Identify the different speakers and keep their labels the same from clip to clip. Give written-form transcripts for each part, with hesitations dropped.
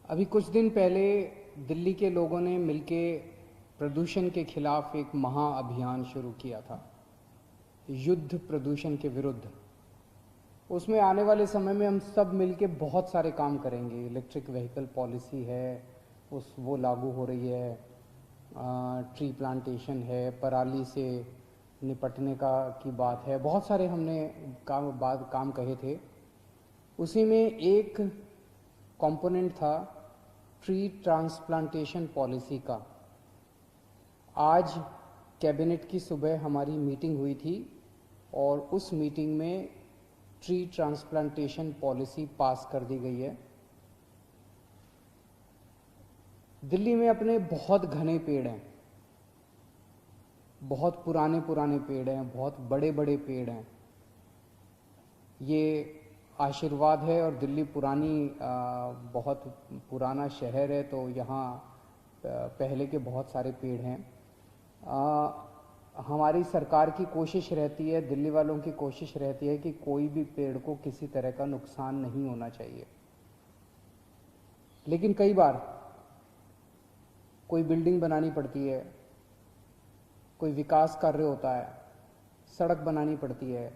Speaker 1: अभी कुछ दिन पहले दिल्ली के लोगों ने मिलके प्रदूषण के खिलाफ एक महाअभियान शुरू किया था, युद्ध प्रदूषण के विरुद्ध। उसमें आने वाले समय में हम सब मिलके बहुत सारे काम करेंगे। इलेक्ट्रिक व्हीकल पॉलिसी है, वो लागू हो रही है, ट्री प्लांटेशन है, पराली से निपटने की बात है, बहुत सारे हमने काम कहे थे। उसी में एक कंपोनेंट था ट्री ट्रांसप्लांटेशन पॉलिसी का। आज कैबिनेट की सुबह हमारी मीटिंग हुई थी और उस मीटिंग में ट्री ट्रांसप्लांटेशन पॉलिसी पास कर दी गई है। दिल्ली में अपने बहुत घने पेड़ हैं, बहुत पुराने पुराने पेड़ हैं, बहुत बड़े बड़े पेड़ हैं। ये आशीर्वाद है। और दिल्ली बहुत पुराना शहर है, तो यहाँ पहले के बहुत सारे पेड़ हैं। हमारी सरकार की कोशिश रहती है, दिल्ली वालों की कोशिश रहती है कि कोई भी पेड़ को किसी तरह का नुकसान नहीं होना चाहिए। लेकिन कई बार कोई बिल्डिंग बनानी पड़ती है, कोई विकास कार्य होता है, सड़क बनानी पड़ती है,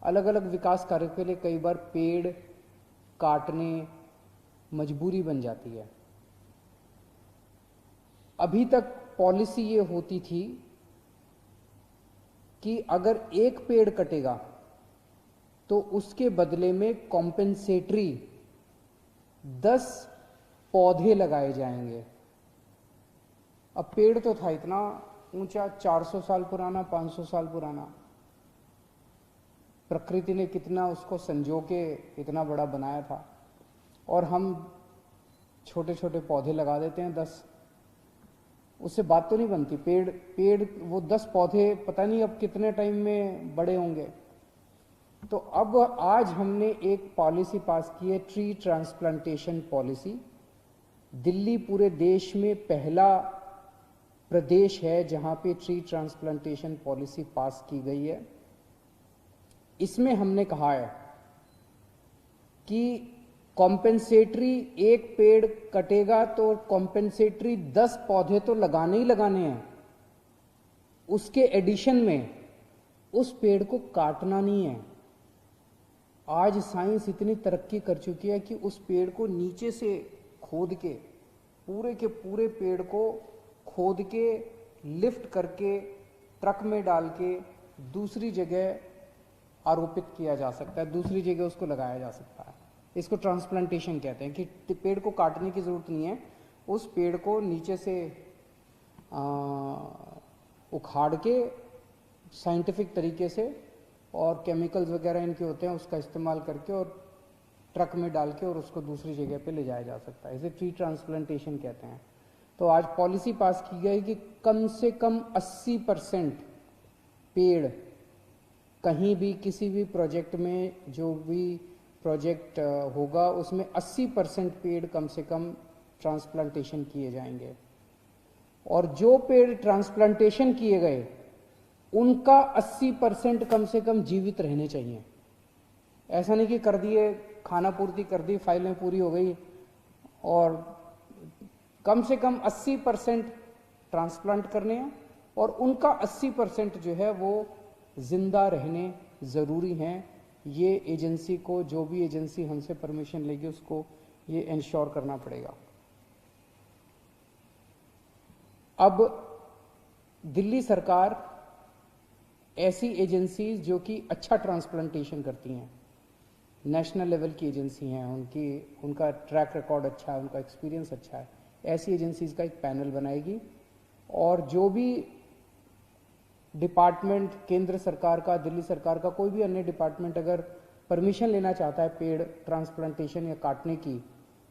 Speaker 1: अलग अलग विकास कार्य के लिए कई बार पेड़ काटने मजबूरी बन जाती है। अभी तक पॉलिसी ये होती थी कि अगर एक पेड़ कटेगा तो उसके बदले में कॉम्पेंसेटरी 10 पौधे लगाए जाएंगे। अब पेड़ तो था इतना ऊंचा, 400 साल पुराना, 500 साल पुराना। प्रकृति ने कितना उसको संजो के इतना बड़ा बनाया था, और हम छोटे छोटे पौधे लगा देते हैं 10। उससे बात तो नहीं बनती। पेड़ वो 10 पौधे पता नहीं अब कितने टाइम में बड़े होंगे। तो अब आज हमने एक पॉलिसी पास की है, ट्री ट्रांसप्लांटेशन पॉलिसी। दिल्ली पूरे देश में पहला प्रदेश है जहां पे ट्री ट्रांसप्लांटेशन पॉलिसी पास की गई है। इसमें हमने कहा है कि कॉम्पेंसेटरी, एक पेड़ कटेगा तो कॉम्पेंसेटरी 10 पौधे तो लगाने ही लगाने हैं। उसके एडिशन में उस पेड़ को काटना नहीं है। आज साइंस इतनी तरक्की कर चुकी है कि उस पेड़ को नीचे से खोद के पूरे पेड़ को खोद के लिफ्ट करके ट्रक में डाल के दूसरी जगह आरोपित किया जा सकता है, दूसरी जगह उसको लगाया जा सकता है। इसको ट्रांसप्लांटेशन कहते हैं कि पेड़ को काटने की जरूरत नहीं है, उस पेड़ को नीचे से उखाड़ के साइंटिफिक तरीके से, और केमिकल्स वगैरह इनके होते हैं, उसका इस्तेमाल करके और ट्रक में डाल के और उसको दूसरी जगह पे ले जाया जा सकता है। इसे ट्री ट्रांसप्लांटेशन कहते हैं। तो आज पॉलिसी पास की गई कि कम से कम 80% पेड़ कहीं भी किसी भी प्रोजेक्ट में, जो भी प्रोजेक्ट होगा उसमें 80% पेड़ कम से कम ट्रांसप्लांटेशन किए जाएंगे। और जो पेड़ ट्रांसप्लांटेशन किए गए उनका 80% कम से कम जीवित रहने चाहिए। ऐसा नहीं कि कर दिए, खाना पूर्ति कर दी, फाइलें पूरी हो गई, और कम से कम 80% ट्रांसप्लांट करने हैं और उनका 80% जो है वो जिंदा रहने जरूरी हैं। ये एजेंसी को, जो भी एजेंसी हमसे परमिशन लेगी, उसको ये इंश्योर करना पड़ेगा। अब दिल्ली सरकार ऐसी एजेंसीज जो कि अच्छा ट्रांसप्लांटेशन करती हैं, नेशनल लेवल की एजेंसी हैं, उनका ट्रैक रिकॉर्ड अच्छा है, उनका एक्सपीरियंस अच्छा है, ऐसी एजेंसीज का एक पैनल बनाएगी। और जो भी डिपार्टमेंट, केंद्र सरकार का, दिल्ली सरकार का, कोई भी अन्य डिपार्टमेंट अगर परमिशन लेना चाहता है पेड़ ट्रांसप्लांटेशन या काटने की,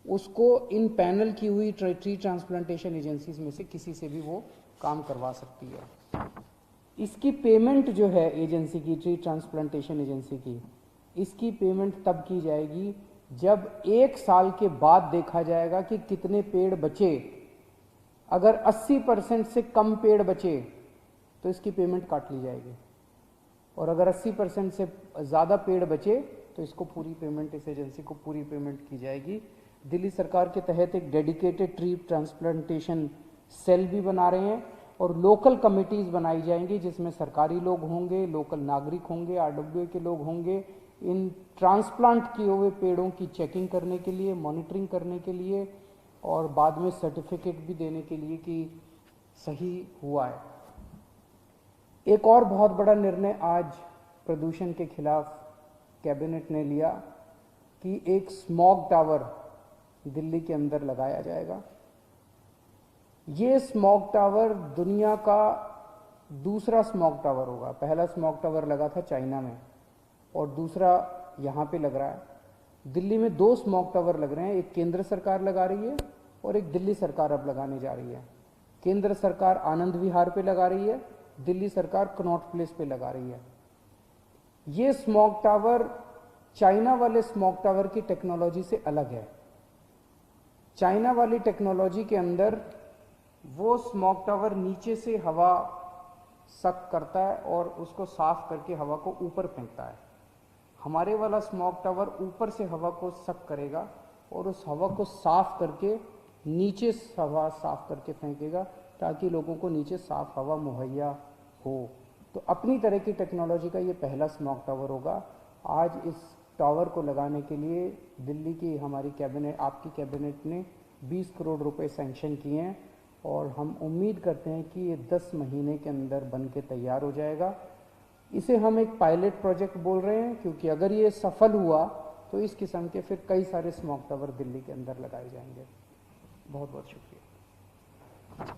Speaker 1: उसको इन पैनल की हुई ट्री ट्रांसप्लांटेशन एजेंसीज में से किसी से भी वो काम करवा सकती है। इसकी पेमेंट जो है एजेंसी की, ट्री ट्रांसप्लांटेशन एजेंसी की, इसकी पेमेंट तब की जाएगी जब 1 साल के बाद देखा जाएगा कि कितने पेड़ बचे। अगर 80% से कम पेड़ बचे तो इसकी पेमेंट काट ली जाएगी, और अगर 80% से ज़्यादा पेड़ बचे तो इसको पूरी पेमेंट, इस एजेंसी को पूरी पेमेंट की जाएगी। दिल्ली सरकार के तहत एक डेडिकेटेड ट्री ट्रांसप्लांटेशन सेल भी बना रहे हैं और लोकल कमिटीज़ बनाई जाएंगी जिसमें सरकारी लोग होंगे, लोकल नागरिक होंगे, आरडब्ल्यूए के लोग होंगे, इन ट्रांसप्लांट किए हुए पेड़ों की चेकिंग करने के लिए, मॉनिटरिंग करने के लिए और बाद में सर्टिफिकेट भी देने के लिए कि सही हुआ है। एक और बहुत बड़ा निर्णय आज प्रदूषण के खिलाफ कैबिनेट ने लिया कि एक स्मॉग टावर दिल्ली के अंदर लगाया जाएगा। ये स्मॉग टावर दुनिया का दूसरा स्मॉग टावर होगा। पहला स्मॉग टावर लगा था चाइना में और दूसरा यहाँ पे लग रहा है। दिल्ली में 2 स्मॉग टावर लग रहे हैं, एक केंद्र सरकार लगा रही है और एक दिल्ली सरकार अब लगाने जा रही है। केंद्र सरकार आनंद विहार पे लगा रही है, दिल्ली सरकार कनॉट प्लेस पे लगा रही है। ये स्मॉग टावर चाइना वाले स्मॉग टावर की टेक्नोलॉजी से अलग है। चाइना वाली टेक्नोलॉजी के अंदर वो स्मॉग टावर नीचे से हवा सक करता है और उसको साफ करके हवा को ऊपर फेंकता है। हमारे वाला स्मॉग टावर ऊपर से हवा को सक करेगा और उस हवा को साफ करके नीचे हवा साफ करके फेंकेगा ताकि लोगों को नीचे साफ हवा मुहैया हो। तो अपनी तरह की टेक्नोलॉजी का ये पहला स्मॉग टावर होगा। आज इस टावर को लगाने के लिए दिल्ली की हमारी कैबिनेट, आपकी कैबिनेट ने 20 करोड़ रुपए सैंक्शन किए हैं और हम उम्मीद करते हैं कि ये 10 महीने के अंदर बन के तैयार हो जाएगा। इसे हम एक पायलट प्रोजेक्ट बोल रहे हैं क्योंकि अगर ये सफल हुआ तो इस किस्म के फिर कई सारे स्मॉग टावर दिल्ली के अंदर लगाए जाएंगे। बहुत बहुत शुक्रिया।